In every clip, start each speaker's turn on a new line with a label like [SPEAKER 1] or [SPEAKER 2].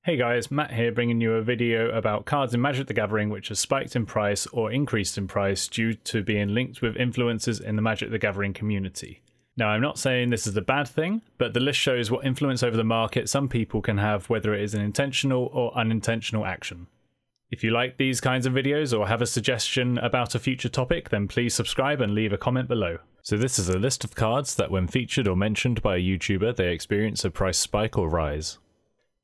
[SPEAKER 1] Hey guys, Matt here bringing you a video about cards in Magic the Gathering which have spiked in price or increased in price due to being linked with influencers in the Magic the Gathering community. Now I'm not saying this is a bad thing, but the list shows what influence over the market some people can have, whether it is an intentional or unintentional action. If you like these kinds of videos or have a suggestion about a future topic, then please subscribe and leave a comment below. So this is a list of cards that when featured or mentioned by a YouTuber they experience a price spike or rise.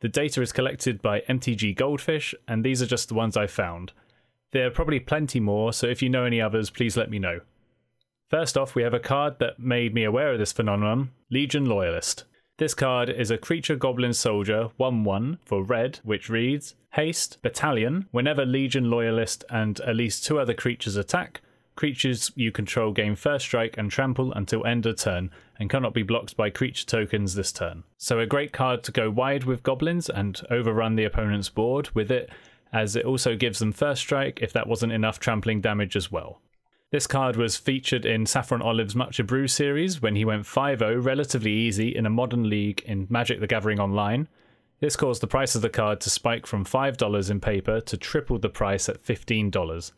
[SPEAKER 1] The data is collected by MTG Goldfish, and these are just the ones I found. There are probably plenty more, so if you know any others, please let me know. First off, we have a card that made me aware of this phenomenon, Legion Loyalist. This card is a creature goblin soldier 1/1 for red, which reads, Haste, Battalion, whenever Legion Loyalist and at least 2 other creatures attack, creatures you control gain first strike and trample until end of turn, and cannot be blocked by creature tokens this turn. So a great card to go wide with goblins and overrun the opponent's board with it, as it also gives them first strike if that wasn't enough trampling damage as well. This card was featured in Saffron Olive's Much Brew series when he went 5-0 relatively easy in a modern league in Magic the Gathering Online. This caused the price of the card to spike from $5 in paper to triple the price at $15.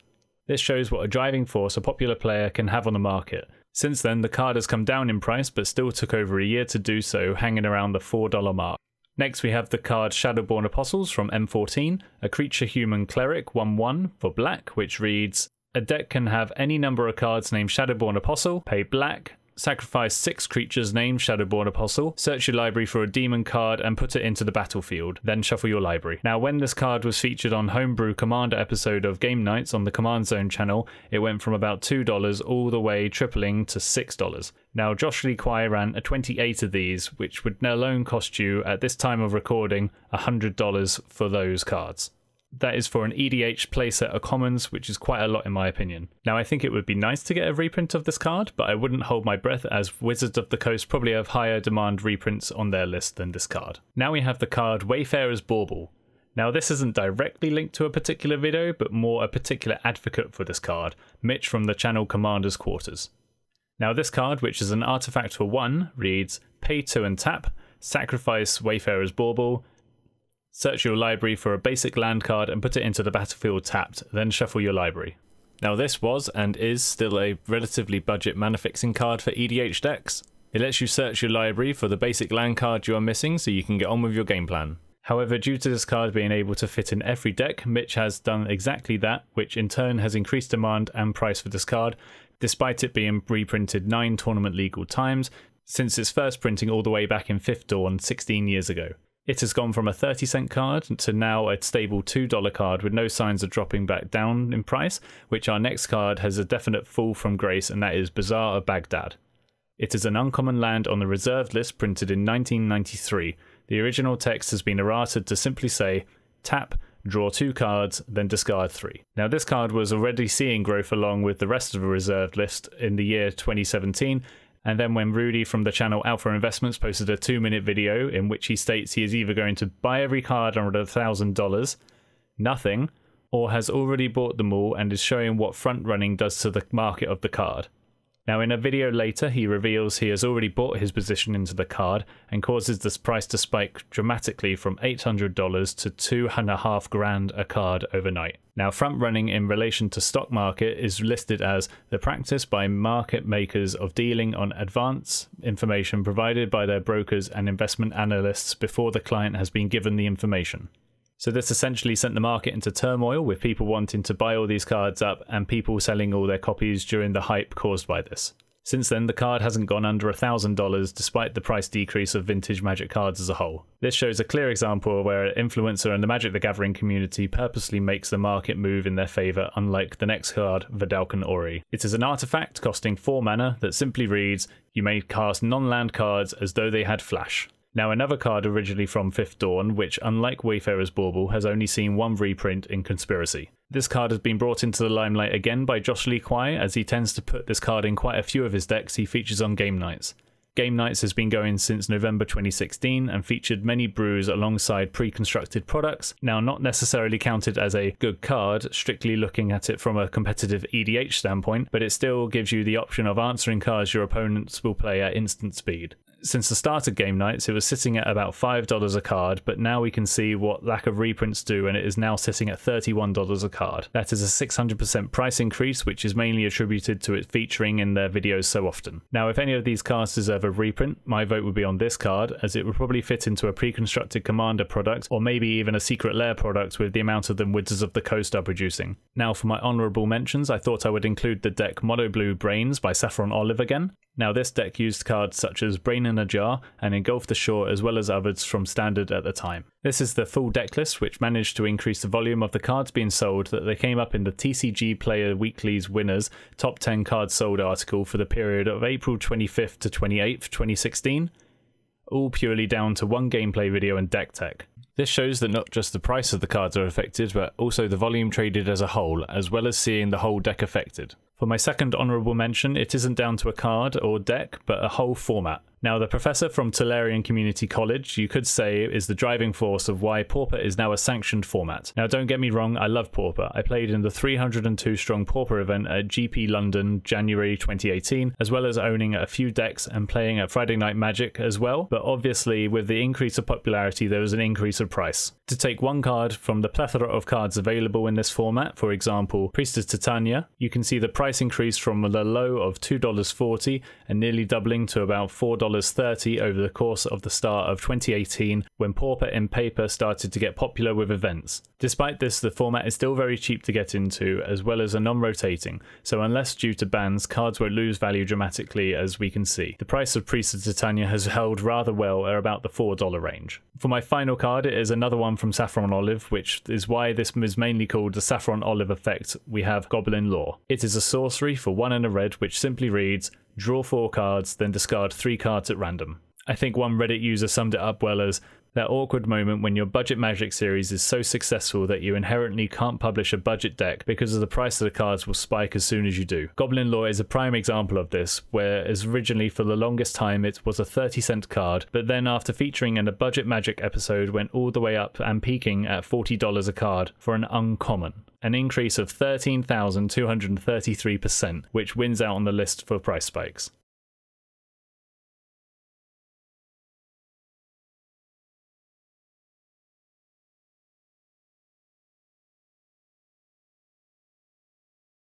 [SPEAKER 1] This shows what a driving force a popular player can have on the market. Since then, the card has come down in price, but still took over a year to do so, hanging around the $4 mark. Next we have the card Shadowborn Apostles from M14, a creature human cleric 1/1 for black, which reads, a deck can have any number of cards named Shadowborn Apostle, pay black, sacrifice 6 creatures named Shadowborn Apostle, search your library for a demon card and put it into the battlefield, then shuffle your library. Now when this card was featured on Homebrew Commander episode of Game Nights on the Command Zone channel, it went from about $2 all the way tripling to $6. Now Josh Lee Kwai ran a 28 of these, which would alone cost you, at this time of recording, $100 for those cards. That is for an EDH playset of commons, which is quite a lot in my opinion. Now I think it would be nice to get a reprint of this card, but I wouldn't hold my breath as Wizards of the Coast probably have higher demand reprints on their list than this card. Now we have the card Wayfarers Bobble. Now this isn't directly linked to a particular video, but more a particular advocate for this card, Mitch from the channel Commander's Quarters. Now this card, which is an artifact for 1, reads, pay 2 and tap, sacrifice Wayfarers Bobble, search your library for a basic land card and put it into the battlefield tapped, then shuffle your library. Now this was and is still a relatively budget mana fixing card for EDH decks. It lets you search your library for the basic land card you are missing so you can get on with your game plan. However, due to this card being able to fit in every deck, Mitch has done exactly that, which in turn has increased demand and price for this card, despite it being reprinted 9 tournament legal times since its first printing all the way back in 5th Dawn 16 years ago. It has gone from a 30-cent card to now a stable $2 card with no signs of dropping back down in price, which our next card has a definite fall from grace, and that is Bazaar of Baghdad. It is an uncommon land on the reserved list printed in 1993. The original text has been errated to simply say, tap, draw 2 cards, then discard 3. Now this card was already seeing growth along with the rest of the reserved list in the year 2017, and then when Rudy from the channel Alpha Investments posted a 2-minute video in which he states he is either going to buy every card under $1,000, nothing, or has already bought them all and is showing what front running does to the market of the card. Now in a video later he reveals he has already bought his position into the card and causes this price to spike dramatically from $800 to $2,500 a card overnight. Now front running in relation to stock market is listed as the practice by market makers of dealing on advance information provided by their brokers and investment analysts before the client has been given the information. So this essentially sent the market into turmoil, with people wanting to buy all these cards up and people selling all their copies during the hype caused by this. Since then, the card hasn't gone under $1,000 despite the price decrease of vintage Magic cards as a whole. This shows a clear example where an influencer in the Magic the Gathering community purposely makes the market move in their favour, unlike the next card, Videl Kanuri. It is an artifact costing 4 mana that simply reads, you may cast non-land cards as though they had flash. Now another card originally from 5th Dawn, which unlike Wayfarers Bobble has only seen 1 reprint in Conspiracy. This card has been brought into the limelight again by Josh Lee Kwai, as he tends to put this card in quite a few of his decks he features on Game Nights. Game Nights has been going since November 2016 and featured many brews alongside pre-constructed products, now not necessarily counted as a good card, strictly looking at it from a competitive EDH standpoint, but it still gives you the option of answering cards your opponents will play at instant speed. Since the start of game nights, it was sitting at about $5 a card, but now we can see what lack of reprints do, and it is now sitting at $31 a card. That is a 600% price increase, which is mainly attributed to it featuring in their videos so often. Now, if any of these cards deserve a reprint, my vote would be on this card, as it would probably fit into a pre-constructed Commander product, or maybe even a Secret Lair product with the amount of the Wizards of the Coast are producing. Now, for my honourable mentions, I thought I would include the deck Mono Blue Brains by Saffron Olive again. Now, this deck used cards such as Brain in a Jar and Engulf the Shore, as well as others from Standard at the time. This is the full deck list, which managed to increase the volume of the cards being sold that they came up in the TCG Player Weekly's Winners Top 10 Cards Sold article for the period of April 25th to 28th, 2016, all purely down to one gameplay video and deck tech. This shows that not just the price of the cards are affected, but also the volume traded as a whole, as well as seeing the whole deck affected. For my second honourable mention, it isn't down to a card or deck, but a whole format. Now, the professor from Tolarian Community College, you could say, is the driving force of why Pauper is now a sanctioned format. Now, don't get me wrong, I love Pauper. I played in the 302 strong Pauper event at GP London, January 2018, as well as owning a few decks and playing at Friday Night Magic as well, but obviously with the increase of popularity there was an increase of price. To take one card from the plethora of cards available in this format, for example, Priestess Titania, you can see the price increase from the low of $2.40 and nearly doubling to about $4.30 over the course of the start of 2018 when Pauper in paper started to get popular with events. Despite this, the format is still very cheap to get into, as well as a non-rotating, so unless due to bans, cards won't lose value dramatically, as we can see. The price of Priestess Titania has held rather well at about the $4 range. For my final card, it is another one from Saffron Olive, which is why this is mainly called the Saffron Olive effect. We have Goblin Law. It is a sorcery for 1 and a red, which simply reads, draw 4 cards, then discard 3 cards at random. I think one Reddit user summed it up well as, that awkward moment when your budget Magic series is so successful that you inherently can't publish a budget deck because of the price of the cards will spike as soon as you do. Goblin Law is a prime example of this, whereas originally for the longest time it was a 30-cent card, but then after featuring in a budget Magic episode went all the way up and peaking at $40 a card for an uncommon. An increase of 13,233%, which wins out on the list for price spikes.